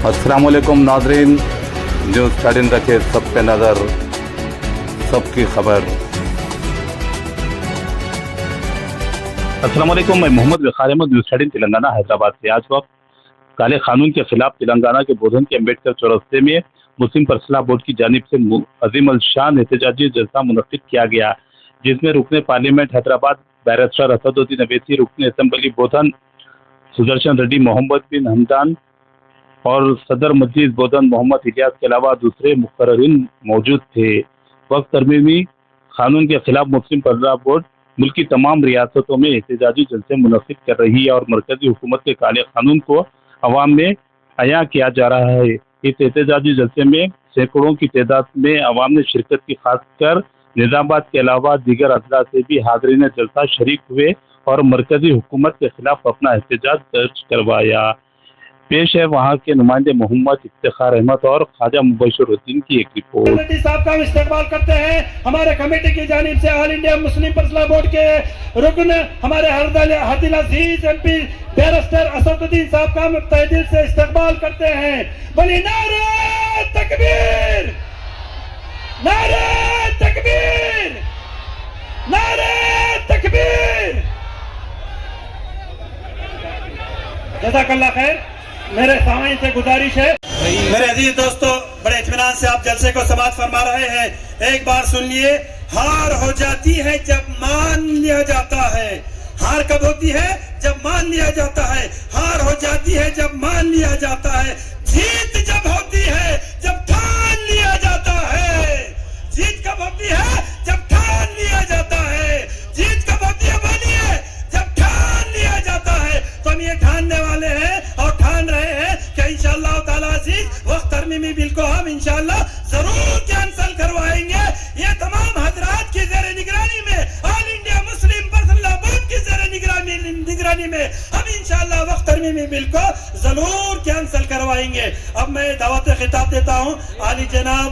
अस्सलामुअलैकुम नाज़रीन, न्यूज़ 13 रखे सब पे नज़र, सबकी खबर। अस्सलामुअलैकुम, मैं मोहम्मद वक़ार अहमद, न्यूज़ 13 तेलंगाना हैदराबाद से। आज वक्त काले कानून के खिलाफ तेलंगाना के बोधन के अम्बेडकर चौरस्ते में मुस्लिम परसला बोर्ड की जानिब से अजीम अल शान एहतजाजी जलसा मुनक्किद किया गया, जिसमें रुकने पार्लियामेंट हैदराबाद बैरिस्टर असदुद्दीन अवैसी, रुकने असेंबली बोधन सुदर्शन रेड्डी, मोहम्मद बिन हमदान और सदर मजलिस बोधन मोहम्मद इलियास के अलावा दूसरे मुकर्ररीन मौजूद थे। वक्त तरमीमी कानून के खिलाफ मुस्लिम परसला बोर्ड मुल्क की तमाम रियासतों में एहतजाजी जलसे मुनक्किद कर रही है और मरकजी हुकूमत के काले कानून को अवाम में अया किया जा रहा है। इस एहतजाजी जलसे में सैकड़ों की तादाद में अवाम ने शिरकत की, खासकर निजामाबाद के अलावा दीगर अजला से भी हाज़रीन जलसा शरीक हुए और मरकजी हुकूमत के खिलाफ अपना एहतजाज दर्ज करवाया। पेश है वहाँ के नुमाइंदे मोहम्मद इफ्तिखार अहमद और ख्वाजा मुबशरुद्दीन की एक रिपोर्ट। साहब का इस्तेमाल करते हैं हमारे कमेटी की जानिब से ऑल इंडिया मुस्लिम परसला बोर्ड के रुकन हमारे हरदिल अजीज एमपी बैरिस्टर असदुद्दीन साहब का तहे दिल से इस्तेमाल करते हैं। बोली नारे तकबीर, नारे तकबीर, नारे तकबीर। जज़ाकल्लाह खैर। मेरे सामने से गुजारिश है, मेरे अजीज दोस्तों, बड़े इत्मीनान से आप जलसे को समाप्त फरमा रहे हैं। एक बार सुनिए, हार हो जाती है जब मान लिया जाता है। हार कब होती है? जब मान लिया जाता है। हार हो जाती है जब मान लिया जाता है। जीत जब होती है जब ठान लिया जाता है। जीत कब होती है? जब ठान लिया जाता है। जीत कब होती है? बोलिए, जब ठान लिया जाता है। तो हम ये ठानने वाले हैं और ठान रहे हैं कि इंशाअल्लाह ताला अजीज वक्त तरमीमी बिल को हम इंशाअल्लाह जरूर कैंसल करवाएंगे। ये तमाम हजरात की ज़ेरे निगरानी में, ऑल इंडिया मुस्लिम परसला बोर्ड की ज़ेरे निगरानी में हम इंशाअल्लाह वक्त तरमीमी बिल को जरूर कैंसल करवाएंगे। अब मैं दावत खिताब देता हूँ आली जनाब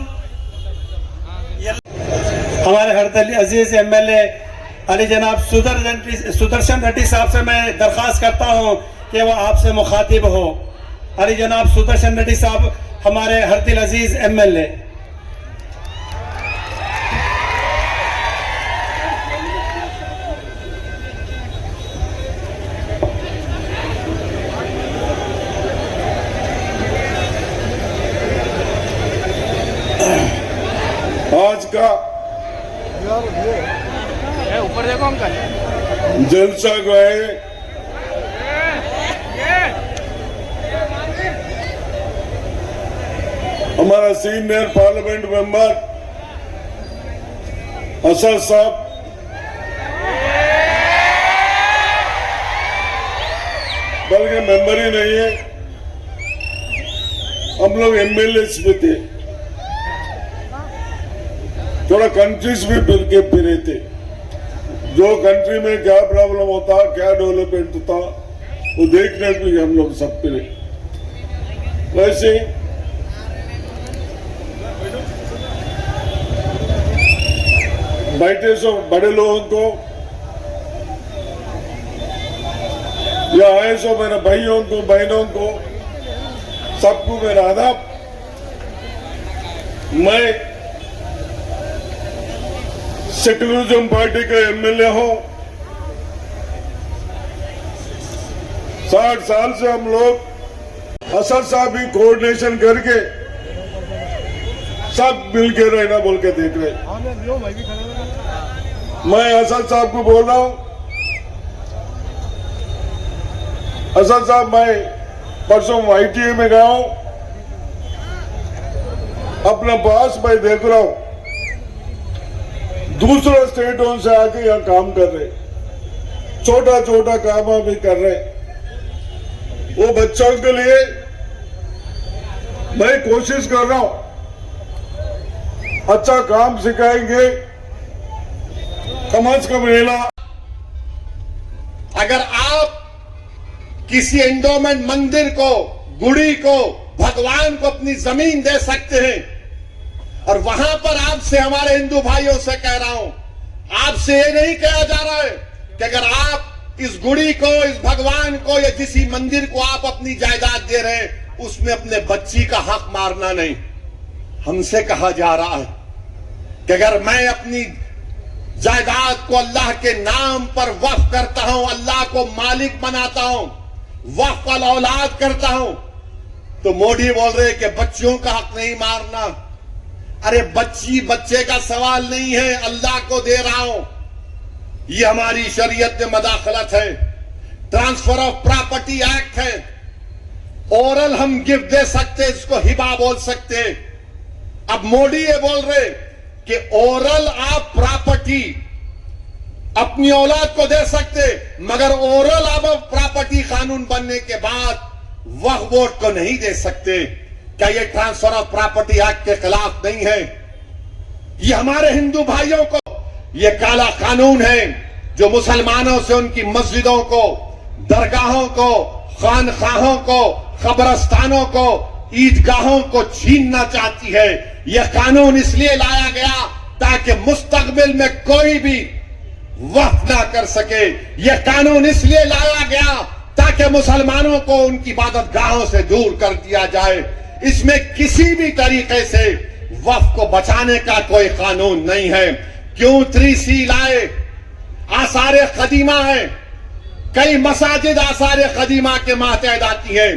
हमारे हरदली अजीज एमएलए अली जनाब सुदर्शन रेड्डी साहब से मैं दरख्वास्त करता हूँ कि वो आपसे मुखातिब हो। अली जनाब सुदर्शन रेड्डी साहब हमारे हरदिल अजीज एमएलए। आज का ऊपर देखो अंकल, जलसा गए हमारा सीनियर पार्लियामेंट मेंबर असद साहब, बल्कि मेंबर ही नहीं है, हम लोग एमएलए भी थे, थोड़ा कंट्रीज भी फिरे थे। जो कंट्री में क्या प्रॉब्लम होता, क्या डेवलपमेंट होता, वो देखने भी हम लोग सब फिरे। वैसे बैठे सो बड़े लोगों को या आए सो मेरे भाइयों को, बहनों को, सबको मेरा आदाब। मैं सेकुलरिज्म पार्टी का एमएलए हूं। 60 साल से हम लोग असद साहब ही कोऑर्डिनेशन करके सब मिलके रहना बोल के देख रहे। मैं असद साहब को बोल रहा हूं, असद साहब मैं परसों ITA में गया हूं, अपना पास मैं देख रहा हूं दूसरे स्टेटों से आके यहाँ काम कर रहे, छोटा छोटा काम भी कर रहे। वो बच्चों के लिए मैं कोशिश कर रहा हूं, अच्छा काम सिखाएंगे, कम से कम रेला। अगर आप किसी एंडोमेंट मंदिर को, गुड़ी को, भगवान को अपनी जमीन दे सकते हैं, और वहां पर आपसे, हमारे हिंदू भाइयों से कह रहा हूं, आपसे ये नहीं कहा जा रहा है कि अगर आप इस गुड़ी को, इस भगवान को या किसी मंदिर को आप अपनी जायदाद दे रहे हैं, اس میں اپنے بچی کا حق مارنا نہیں. ہم سے کہا جا رہا ہے کہ اگر میں اپنی جائیداد کو اللہ کے نام پر وقف کرتا ہوں, اللہ کو مالک بناتا ہوں, وقف الاولاد کرتا ہوں, تو مودی بول رہے کہ بچوں کا حق نہیں مارنا. ارے بچے کا سوال نہیں ہے, اللہ کو دے رہا ہوں. یہ ہماری شریعت میں مداخلت ہے. ٹرانسفر آف پراپرٹی ایکٹ ہے. اورل ہم گفٹ دے سکتے, اس کو ہبا بول سکتے. اب مودی یہ بول رہے کہ اورل آپ پراپرٹی اپنی اولاد کو دے سکتے, مگر اورل آپ پراپرٹی قانون بننے کے بعد وقف بورڈ کو نہیں دے سکتے. کیا یہ ٹرانسفر آف پراپرٹی ایکٹ کے خلاف نہیں ہے؟ یہ ہمارے ہندو بھائیوں کو یہ کالا قانون ہے جو مسلمانوں سے ان کی مسجدوں کو, درگاہوں کو, خانقاہوں کو, قبرستانوں کو, عیدگاہوں کو چھیننا چاہتی ہے. یہ قانون اس لیے لایا گیا تاکہ مستقبل میں کوئی بھی وقف نہ کر سکے. یہ قانون اس لیے لایا گیا تاکہ مسلمانوں کو ان کی عبادت گاہوں سے دور کر دیا جائے. اس میں کسی بھی طریقے سے وقف کو بچانے کا کوئی قانون نہیں ہے. کیوں 3C لائے؟ آثار قدیمہ ہیں. کئی مساجد آثار قدیمہ کے ماتحت آتی ہیں.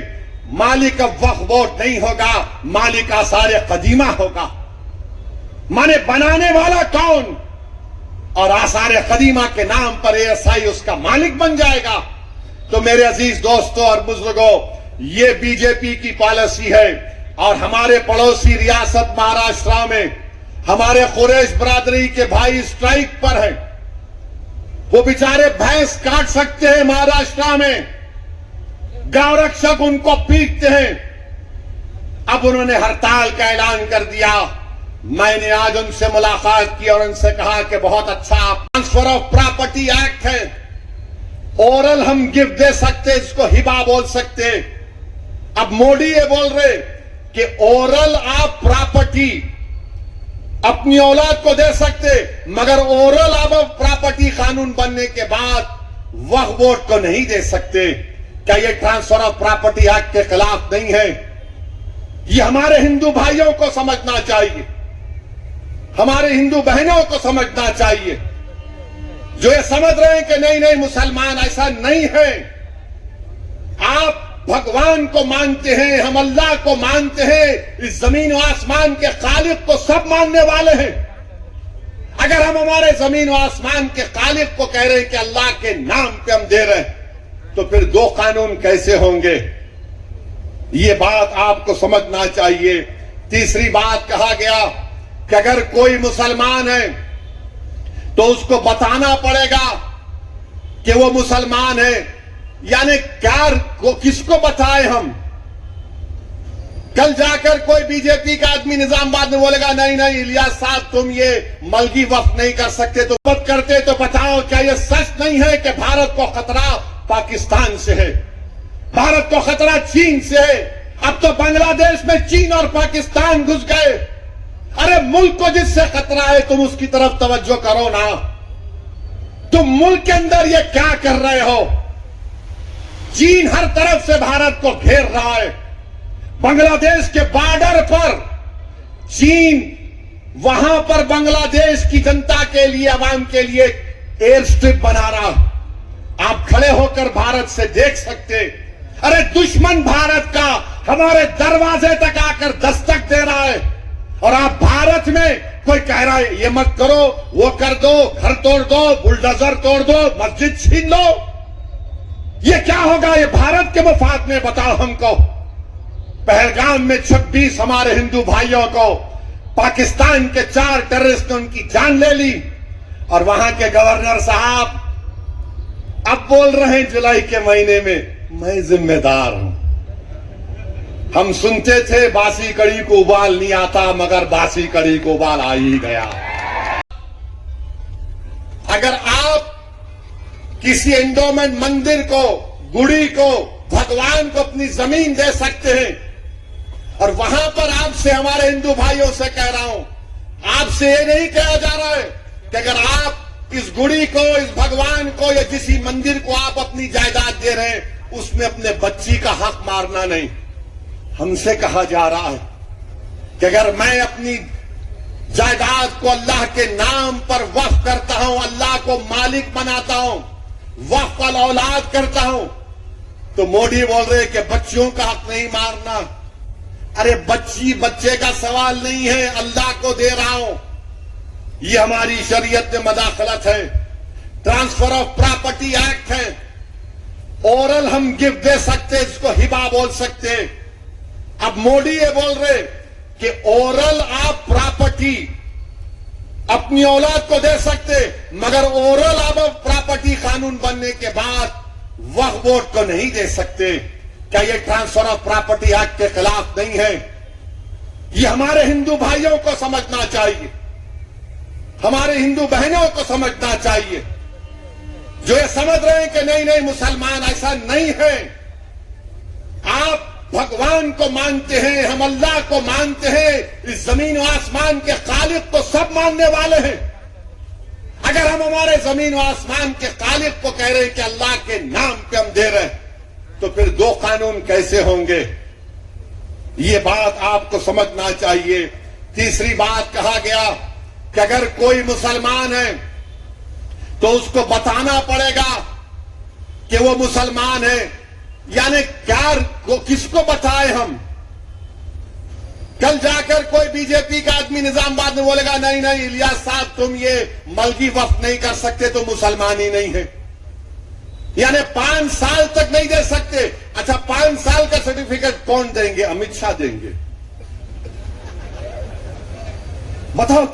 مالک اب وقف بورڈ نہیں ہوگا, مالک آثار قدیمہ ہوگا. مانے بنانے والا کون؟ اور آثار قدیمہ کے نام پر ASI اس کا مالک بن جائے گا. تو میرے عزیز دوستوں اور بزرگوں, یہ بی جے پی کی پالیسی ہے. اور ہمارے پڑوسی ریاست مہاراشٹرا میں ہمارے قریش برادری کے بھائی اسٹرائک پر ہیں. وہ بیچارے بھینس کاٹ سکتے ہیں مہاراشٹرا میں, گاؤں رکشک ان کو پیٹتے ہیں. اب انہوں نے ہڑتال کا اعلان کر دیا. میں نے آج ان سے ملاقات کی اور ان سے کہا کہ بہت اچھا, ٹرانسفر آف پراپرٹی ایکٹ ہے. اورل ہم گفٹ دے سکتے, اس کو ہبا بول سکتے. اب مودی یہ بول رہے کہ اورل آپ پراپرٹی اپنی اولاد کو دے سکتے, مگر اورل آپ پراپرٹی قانون بننے کے بعد وقف بورڈ کو نہیں دے سکتے. کیا یہ ٹرانسفر آف پراپرٹی ایکٹ کے خلاف نہیں ہے؟ یہ ہمارے ہندو بھائیوں کو سمجھنا چاہیے, ہمارے ہندو بہنوں کو سمجھنا چاہیے, جو یہ سمجھ رہے ہیں کہ نہیں مسلمان ایسا نہیں ہے. آپ بھگوان کو مانتے ہیں, ہم اللہ کو مانتے ہیں, اس زمین و آسمان کے خالق کو سب ماننے والے ہیں. اگر ہم ہمارے زمین و آسمان کے خالق کو کہہ رہے ہیں کہ اللہ کے نام پہ ہم دے رہے ہیں, تو پھر دو قانون کیسے ہوں گے؟ یہ بات آپ کو سمجھنا چاہیے. تیسری بات کہا گیا کہ اگر کوئی مسلمان ہے تو اس کو بتانا پڑے گا کہ وہ مسلمان ہے. یعنی کس کو بتائے ہم؟ کل جا کر کوئی بی جے پی کا آدمی نظام آباد میں بولے گا نہیں الیاس صاحب تم یہ ملکی وقف نہیں کر سکتے, تو بات کرتے تو بتاؤ کیا یہ سچ نہیں ہے کہ بھارت کو خطرہ پاکستان سے ہے, بھارت کو خطرہ چین سے ہے؟ اب تو بنگلہ دیش میں چین اور پاکستان گھس گئے. ارے ملک کو جس سے خطرہ ہے تم اس کی طرف توجہ کرو نا. تم ملک کے اندر یہ کیا کر رہے ہو؟ چین ہر طرف سے بھارت کو گھیر رہا ہے. بنگلہ دیش کے بارڈر پر چین وہاں پر بنگلہ دیش کی جنتا کے لیے, عوام کے لیے ایئر سٹرپ بنا رہا. آپ کھڑے ہو کر بھارت سے دیکھ سکتے. ارے دشمن بھارت کا ہمارے دروازے تک آ کر دستک دے رہا ہے, اور آپ بھارت میں کوئی کہہ رہا ہے یہ مت کرو, وہ کر دو, گھر توڑ دو, بلڈوزر توڑ دو, مسجد چھین لو. یہ کیا ہوگا؟ یہ بھارت کے مفاد میں بتاؤ ہم کو. پہلگام میں 26 ہمارے ہندو بھائیوں کو پاکستان کے 4 ٹیررسٹ نے ان کی جان لے لی, اور وہاں کے گورنر صاحب اب بول رہے ہیں جولائی کے مہینے میں ذمہ دار ہوں. ہم سنتے تھے باسی کڑی کو ابال نہیں آتا, مگر باسی کڑی کو ابال آ ہی گیا. اگر آپ کسی انڈومنٹ مندر کو, گڑی کو, بھگوان کو اپنی زمین دے سکتے ہیں, اور وہاں پر آپ سے, ہمارے ہندو بھائیوں سے کہہ رہا ہوں, آپ سے یہ نہیں کہا جا رہا ہے کہ اگر آپ اس گڑی کو, اس بھگوان کو یا کسی مندر کو آپ اپنی جائیداد دے رہے ہیں, اس میں اپنے بچی کا حق مارنا نہیں. ہم سے کہا جا رہا ہے کہ اگر میں اپنی جائیداد کو اللہ کے نام پر وقف کرتا ہوں, اللہ کو مالک بناتا ہوں, وقف الاولاد کرتا ہوں, تو مودی بول رہے کہ بچیوں کا حق نہیں مارنا. ارے بچے کا سوال نہیں ہے, اللہ کو دے رہا ہوں. یہ ہماری شریعت میں مداخلت ہے. ٹرانسفر آف پراپرٹی ایکٹ ہے. اورل ہم گفٹ دے سکتے, اس کو ہبا بول سکتے. اب مودی یہ بول رہے کہ اورل آپ پراپرٹی اپنی اولاد کو دے سکتے, مگر اورل آپ پراپرٹی قانون بننے کے بعد وقف بورڈ کو نہیں دے سکتے. کیا یہ ٹرانسفر آف پراپرٹی ایکٹ کے خلاف نہیں ہے؟ یہ ہمارے ہندو بھائیوں کو سمجھنا چاہیے, ہمارے ہندو بہنوں کو سمجھنا چاہیے, جو یہ سمجھ رہے ہیں کہ نہیں مسلمان ایسا نہیں ہے. آپ بھگوان کو مانتے ہیں, ہم اللہ کو مانتے ہیں, اس زمین و آسمان کے خالق کو سب ماننے والے ہیں. اگر ہم ہمارے زمین و آسمان کے خالق کو کہہ رہے ہیں کہ اللہ کے نام پہ ہم دے رہے ہیں, تو پھر دو قانون کیسے ہوں گے؟ یہ بات آپ کو سمجھنا چاہیے. تیسری بات کہا گیا کہ اگر کوئی مسلمان ہے تو اس کو بتانا پڑے گا کہ وہ مسلمان ہے. یعنی کیا کس کو بتائے ہم؟ کل جا کر کوئی بی جے پی کا آدمی نظام آباد میں بولے گا نہیں الیاس صاحب تم یہ ملکی وقف نہیں کر سکتے تو مسلمان ہی نہیں ہے. یعنی 5 سال تک نہیں دے سکتے. اچھا 5 سال کا سرٹیفکیٹ کون دیں گے؟ امت شاہ دیں گے. بتاؤ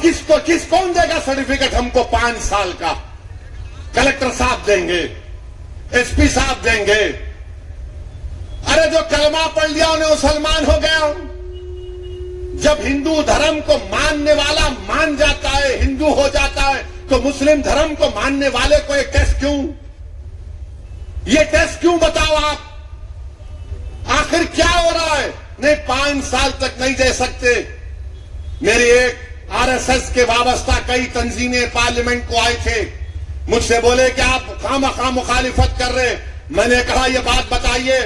کون دے گا سرٹیفکیٹ ہم کو 5 سال کا؟ کلکٹر صاحب دیں گے, ایس پی صاحب دیں گے. ارے جو کلمہ پڑھ لیا انہیں مسلمان ہو گیا. جب ہندو دھرم کو ماننے والا مان جاتا ہے, ہندو ہو جاتا ہے, تو مسلم دھرم کو ماننے والے کو یہ ٹیسٹ کیوں؟ یہ ٹیسٹ کیوں بتاؤ آپ؟ آخر کیا ہو رہا ہے؟ نہیں 5 سال تک نہیں دے سکتے. میری ایک آر ایس ایس کے وابستہ کئی تنظیمیں پارلیمنٹ کو آئے تھے, مجھ سے بولے کہ آپ خواہ مخالفت کر رہے. میں نے کہا یہ بات بتائیے,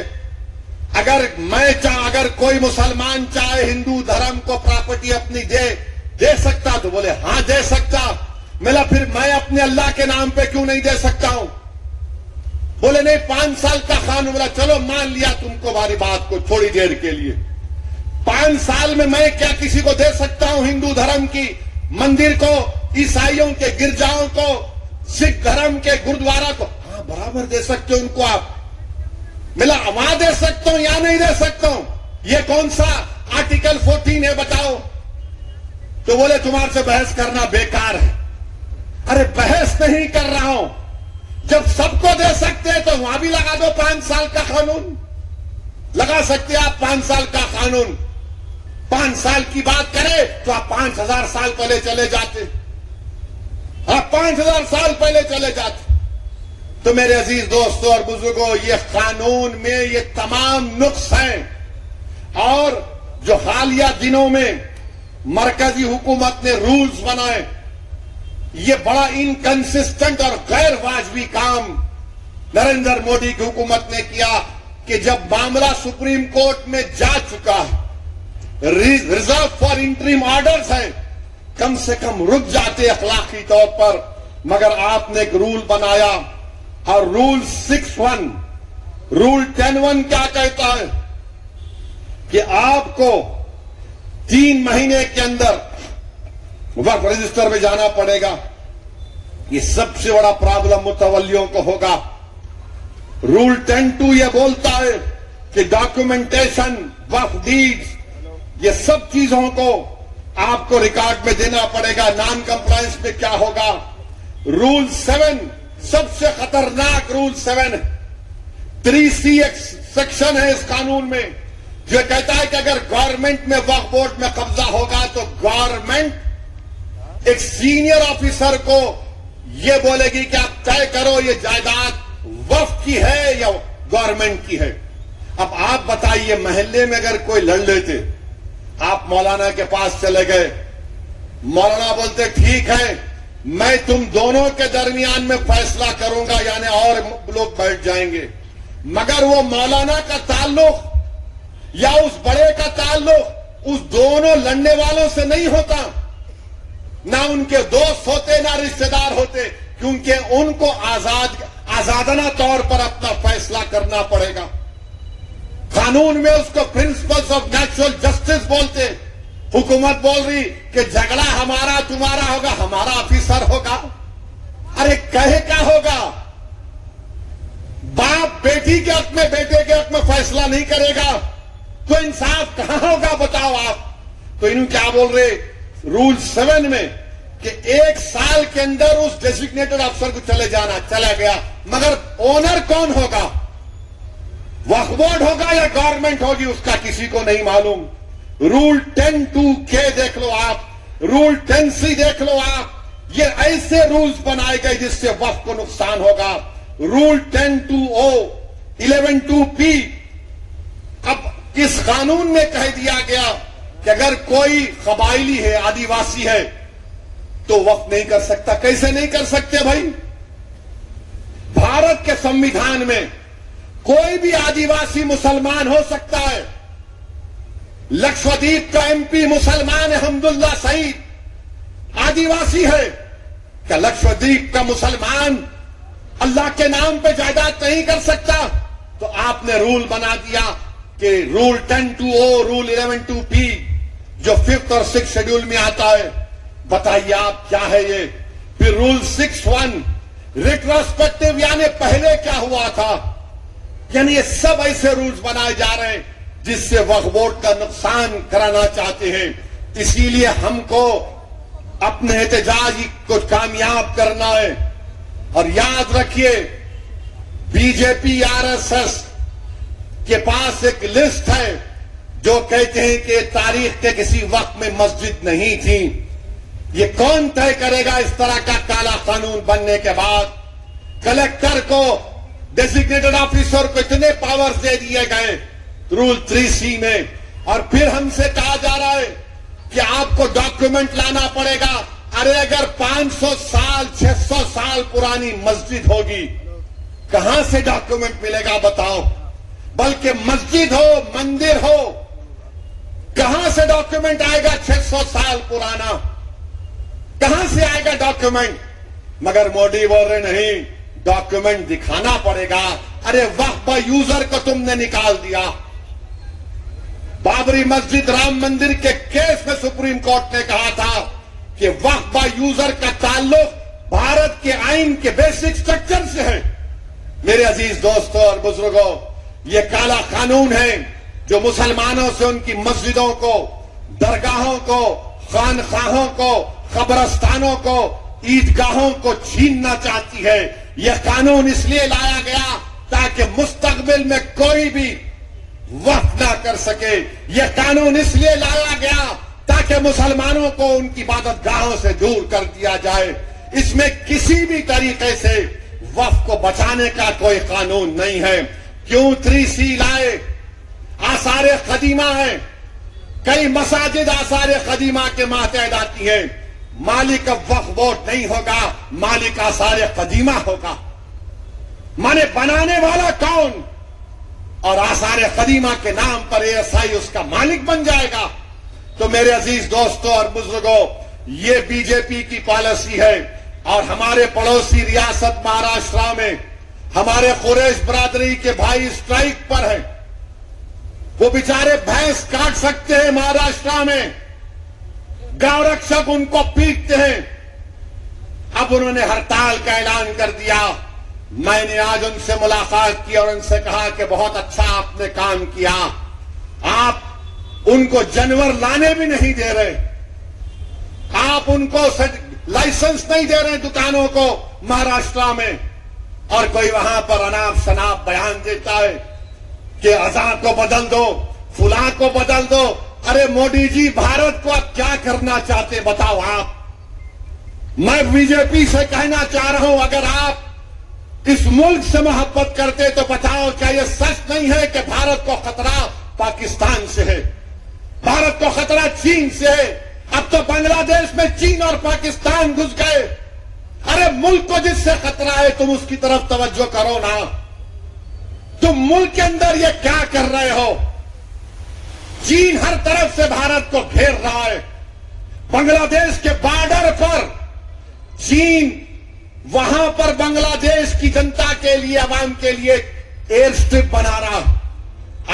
اگر کوئی مسلمان چاہے ہندو دھرم کو پراپرٹی اپنی دے سکتا, تو بولے ہاں دے سکتا. ملا پھر میں اپنے اللہ کے نام پہ کیوں نہیں دے سکتا ہوں؟ بولے نہیں 5 سال کا قانون. بولا چلو مان لیا تم کو ہماری بات کو تھوڑی دیر کے لیے. 5 سال میں کیا کسی کو دے سکتا ہوں ہندو دھرم کی مندر کو, عیسائیوں کے گرجاؤں کو, سکھ دھرم کے گردوارا کو؟ ہاں برابر دے سکتے ہو ان کو آپ. ملا وہاں دے سکتا ہوں یا نہیں دے سکتا ہوں؟ یہ کون سا آرٹیکل 14 ہے بتاؤ؟ تو بولے تمہارے سے بحث کرنا بیکار ہے. ارے بحث نہیں کر رہا ہوں. جب سب کو دے سکتے ہیں تو وہاں بھی لگا دو 5 سال کا قانون. لگا سکتے آپ 5 سال کا قانون. 5 سال کی بات کرے تو آپ 5000 سال پہلے چلے جاتے. آپ 5000 سال پہلے چلے جاتے. تو میرے عزیز دوستوں اور بزرگوں, یہ قانون میں یہ تمام نقص ہیں. اور جو حالیہ دنوں میں مرکزی حکومت نے رولز بنائے, یہ بڑا انکنسسٹنٹ اور غیر واجبی کام نریندر مودی کی حکومت نے کیا کہ جب معاملہ سپریم کورٹ میں جا چکا ہے, ریزرو فار انٹریم آرڈرز ہیں, کم سے کم رک جاتے اخلاقی طور پر. مگر آپ نے ایک رول بنایا, اور رول 6(1) رول 10(1) کیا کہتا ہے کہ آپ کو 3 مہینے کے اندر وقف رجسٹر میں جانا پڑے گا. یہ سب سے بڑا پرابلم متولیوں کو ہوگا. رول 10(2) یہ بولتا ہے کہ ڈاکومنٹیشن, وقف ڈیڈز, یہ سب چیزوں کو آپ کو ریکارڈ میں دینا پڑے گا. نان کمپلائنس میں کیا ہوگا؟ رول 7 سب سے خطرناک رول 7 3C ایک سیکشن ہے اس قانون میں, جو کہتا ہے کہ اگر گورنمنٹ میں وقف بورڈ میں قبضہ ہوگا تو گورنمنٹ ایک سینئر آفیسر کو یہ بولے گی کہ آپ طے کرو یہ جائیداد وقف کی ہے یا گورنمنٹ کی ہے. اب آپ بتائیے, محلے میں اگر کوئی لڑ لیتے, آپ مولانا کے پاس چلے گئے, مولانا بولتے ٹھیک ہے میں تم دونوں کے درمیان میں فیصلہ کروں گا, یعنی اور لوگ بیٹھ جائیں گے, مگر وہ مولانا کا تعلق या उस बड़े का ताल्लुक उस दोनों लड़ने वालों से नहीं होता, ना उनके दोस्त होते ना रिश्तेदार होते, क्योंकि उनको आजादाना तौर पर अपना फैसला करना पड़ेगा। कानून में उसको प्रिंसिपल्स ऑफ नेचुरल जस्टिस बोलते। हुकूमत बोल रही कि झगड़ा हमारा तुम्हारा होगा, हमारा ऑफिसर होगा। अरे कहे क्या होगा? बाप बेटी के हक में, बेटे के हक में फैसला नहीं करेगा तो इंसाफ कहां होगा बताओ आप। तो इन क्या बोल रहे रूल 7 में कि 1 साल के अंदर उस डेजिग्नेटेड अफसर को चला गया, मगर ओनर कौन होगा? वक्फ बोर्ड होगा या गवर्नमेंट होगी, उसका किसी को नहीं मालूम। रूल 10(2)K देख लो आप, रूल 10(C) देख लो आप। ये ऐसे रूल्स बनाए गए जिससे वक्फ को नुकसान होगा। Rule 10(2)O, 11(2)P। अब इस कानून में कह दिया गया कि अगर कोई कबाइली है, आदिवासी है, तो वक्फ नहीं कर सकता। कैसे नहीं कर सकते भाई? भारत के संविधान में कोई भी आदिवासी मुसलमान हो सकता है। लक्षद्वीप का MP मुसलमान है, हमदुल्ला सईद आदिवासी है। क्या लक्षद्वीप का मुसलमान अल्लाह के नाम पे जायदाद नहीं कर सकता? तो आपने रूल बना दिया कि रूल 10(2)O, रूल 11(2)P जो 5th और 6th शेड्यूल में आता है, बताइए आप क्या है ये। फिर रूल 6(1) रिट्रोस्पेक्टिव, यानी पहले क्या हुआ था। यानी ये सब ऐसे रूल्स बनाए जा रहे हैं जिससे वक्फ बोर्ड का नुकसान कराना चाहते हैं। इसीलिए हमको अपने एहतजाज को कामयाब करना है। और याद रखिए, बीजेपी RSS के पास एक लिस्ट है जो कहते हैं कि तारीख के किसी वक्त में मस्जिद नहीं थी। ये कौन तय करेगा इस तरह का काला कानून बनने के बाद? कलेक्टर को, डेजिग्नेटेड ऑफिसर को इतने पावर्स दे दिए गए रूल 3C में, और फिर हमसे कहा जा रहा है कि आपको डॉक्यूमेंट लाना पड़ेगा। अरे अगर 500 साल 600 साल पुरानी मस्जिद होगी, कहां से डॉक्यूमेंट मिलेगा बताओ? बल्कि मस्जिद हो, मंदिर हो, कहां से डॉक्यूमेंट आएगा? 600 साल पुराना कहां से आएगा डॉक्यूमेंट? मगर मोदी बोल रहे नहीं, डॉक्यूमेंट दिखाना पड़ेगा। अरे वक्फ यूजर को तुमने निकाल दिया। बाबरी मस्जिद, राम मंदिर के केस में सुप्रीम कोर्ट ने कहा था कि वक्फ यूजर का ताल्लुक भारत के आइन के बेसिक स्ट्रक्चर से है। मेरे अजीज दोस्तों और बुजुर्गों, ये काला कानून है जो मुसलमानों से उनकी मस्जिदों को, दरगाहों को, खानखाहों को, कब्रस्तानों को, ईदगाहों को छीनना चाहती है। यह कानून इसलिए लाया गया ताकि मुस्तकबिल में कोई भी वक्फ ना कर सके। यह कानून इसलिए लाया गया ताकि मुसलमानों को उनकी इबादतगाहों से दूर कर दिया जाए। इसमें किसी भी तरीके से वक्फ को बचाने का कोई कानून नहीं है। क्यों 3C लाए? आसार कदीमा है, कई मसाजिद आसार कदीमा के मातहत आती है। मालिक अब वक्फ बोर्ड नहीं होगा, मालिक आसार कदीमा होगा। माने बनाने वाला कौन? और आसार कदीमा के नाम पर ASI उसका मालिक बन जाएगा। तो मेरे अजीज दोस्तों और बुजुर्गों, ये बीजेपी की पॉलिसी है। और हमारे पड़ोसी रियासत महाराष्ट्र में हमारे कुरैश बरादरी के भाई स्ट्राइक पर हैं। वो बेचारे भैंस काट सकते हैं महाराष्ट्र में, गांव रक्षक उनको पीटते हैं। अब उन्होंने हड़ताल का ऐलान कर दिया। मैंने आज उनसे मुलाकात की और उनसे कहा कि बहुत अच्छा आपने काम किया। आप उनको जानवर लाने भी नहीं दे रहे, आप उनको लाइसेंस नहीं दे रहे दुकानों को महाराष्ट्र में, और कोई वहां पर अनाप शनाप बयान देता है कि अज़ां को बदल दो, फुला को बदल दो। अरे मोदी जी, भारत को आप क्या करना चाहते बताओ आप? मैं बीजेपी से कहना चाह रहा हूं, अगर आप इस मुल्क से मोहब्बत करते तो बताओ, क्या यह सच नहीं है कि भारत को खतरा पाकिस्तान से है, भारत को खतरा चीन से है? अब तो बांग्लादेश में चीन और पाकिस्तान घुस गए। अरे मुल्क को जिससे खतरा है तुम उसकी तरफ तवज्जो करो ना। तुम मुल्क के अंदर ये क्या कर रहे हो? चीन हर तरफ से भारत को घेर रहा है। बांग्लादेश के बॉर्डर पर चीन वहां पर बांग्लादेश की जनता के लिए, आवाम के लिए एयर स्ट्रिप बना रहा।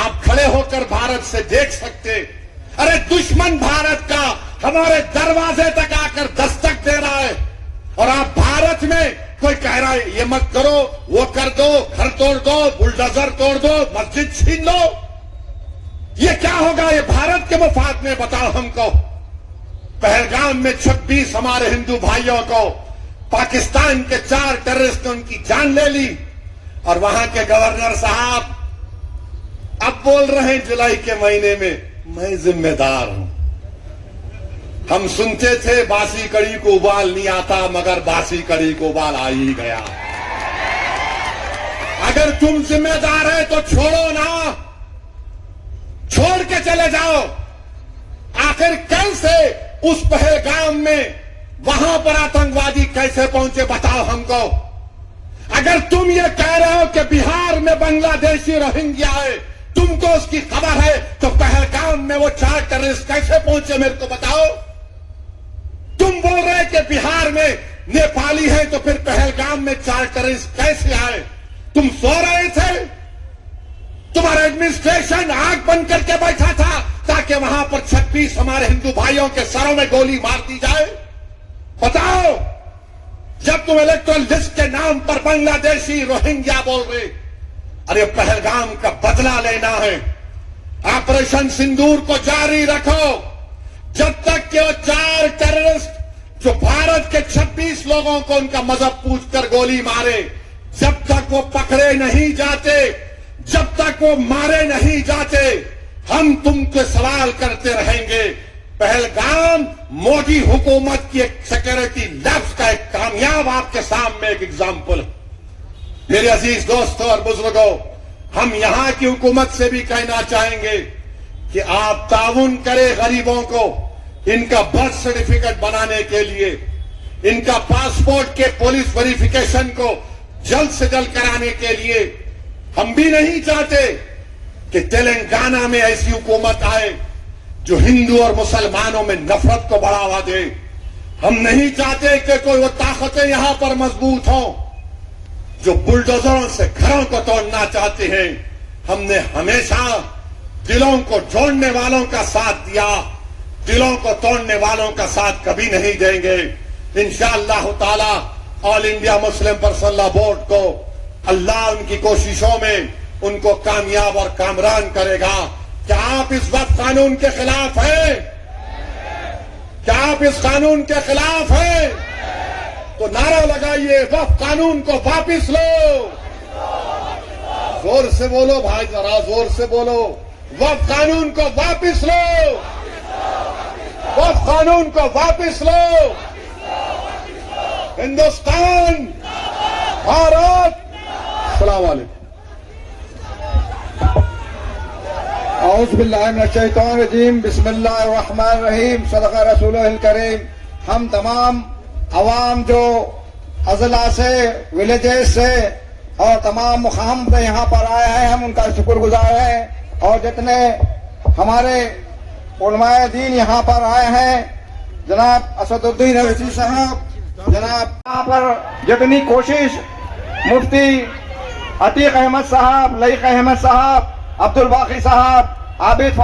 आप खड़े होकर भारत से देख सकते, अरे दुश्मन भारत का हमारे दरवाजे तक आकर दस्तक दे रहा है, और आप भारत में कोई कह रहा है ये मत करो, वो कर दो, घर तोड़ दो, बुलडोजर तोड़ दो, मस्जिद छीन लो। ये क्या होगा? ये भारत के मफाद में? बताओ हमको। पहलगाम में 26 हमारे हिंदू भाइयों को पाकिस्तान के 4 टेररिस्ट ने उनकी जान ले ली, और वहां के गवर्नर साहब अब बोल रहे हैं जुलाई के महीने में मैं जिम्मेदार हूं। हम सुनते थे बासी कड़ी को उबाल नहीं आता, मगर बासी कड़ी को उबाल आ ही गया। अगर तुम जिम्मेदार है तो छोड़ो ना, छोड़ के चले जाओ। आखिर कैसे उस पहलगाम में वहां पर आतंकवादी कैसे पहुंचे? बताओ हमको। अगर तुम ये कह रहे हो कि बिहार में बांग्लादेशी रोहिंग्या है, तुमको उसकी खबर है, तो पहलगाम में वो 4 टेररिस्ट कैसे पहुंचे? मेरे को बताओ। तुम बोल रहे कि बिहार में नेपाली है, तो फिर पहलगाम में 4 टेररिस्ट कैसे आए? तुम सो रहे थे? तुम्हारा एडमिनिस्ट्रेशन आंख बंद करके बैठा था ताकि वहां पर 26 हमारे हिंदू भाइयों के सरों में गोली मार दी जाए? बताओ। जब तुम इलेक्टोरल लिस्ट के नाम पर बांग्लादेशी रोहिंग्या बोल रहे, अरे पहलगाम का बदला लेना है। ऑपरेशन सिंदूर को जारी रखो जब तक कि वो 4 टेररिस्ट जो भारत के 26 लोगों को उनका मजहब पूछकर गोली मारे, जब तक वो पकड़े नहीं जाते, जब तक वो मारे नहीं जाते, हम तुमसे सवाल करते रहेंगे। पहलगाम मोदी हुकूमत की एक सिक्योरिटी लैब्स का एक कामयाब आपके सामने एक एग्जाम्पल है। मेरे अजीज दोस्तों और बुजुर्गों, हम यहां की हुकूमत से भी कहना चाहेंगे कि आप ताउन करें गरीबों को इनका बर्थ सर्टिफिकेट बनाने के लिए, इनका पासपोर्ट के पुलिस वेरिफिकेशन को जल्द से जल्द कराने के लिए। हम भी नहीं चाहते कि तेलंगाना में ऐसी हुकूमत आए जो हिंदू और मुसलमानों में नफरत को बढ़ावा दे। हम नहीं चाहते कि कोई वो ताकतें यहां पर मजबूत हों जो बुलडोजरों से घरों को तोड़ना चाहते हैं। हमने हमेशा दिलों को जोड़ने वालों का साथ दिया, दिलों को तोड़ने वालों का साथ कभी नहीं देंगे। इंशाअल्लाह ताला all India Muslim personal law board को अल्लाह उनकी कोशिशों में उनको कामयाब और कामरान करेगा। क्या आप इस वक्त कानून के खिलाफ हैं? क्या आप इस कानून के खिलाफ हैं? तो नारा लगाइए, वक्फ कानून को वापिस लो। जोर से बोलो भाई, जरा जोर से बोलो। वक्फ कानून को वापिस लो, वक्फ कानून को वापिस लो। हिंदुस्तान, भारत। अस्सलाम वालेकुम। औज़ुबिल्लाहिमिनश्शैतानिर्रजीम, बिस्मिल्लाहिर्रहमानिर्रहीम, सदक़ा रसूलुल करीम। हम तमाम अवाम जो अजला से, विलेजेस से और तमाम मुकाम से यहाँ पर आए हैं, हम उनका शुक्रगुजार हैं। और जितने हमारे उलमाए दीन यहाँ पर आए हैं, जनाब असदुद्दीन अवैसी साहब, जनाब यहाँ पर जितनी कोशिश मुफ्ती अतीक अहमद साहब, लईक अहमद साहब, अब्दुल बाकी साहब, आबिद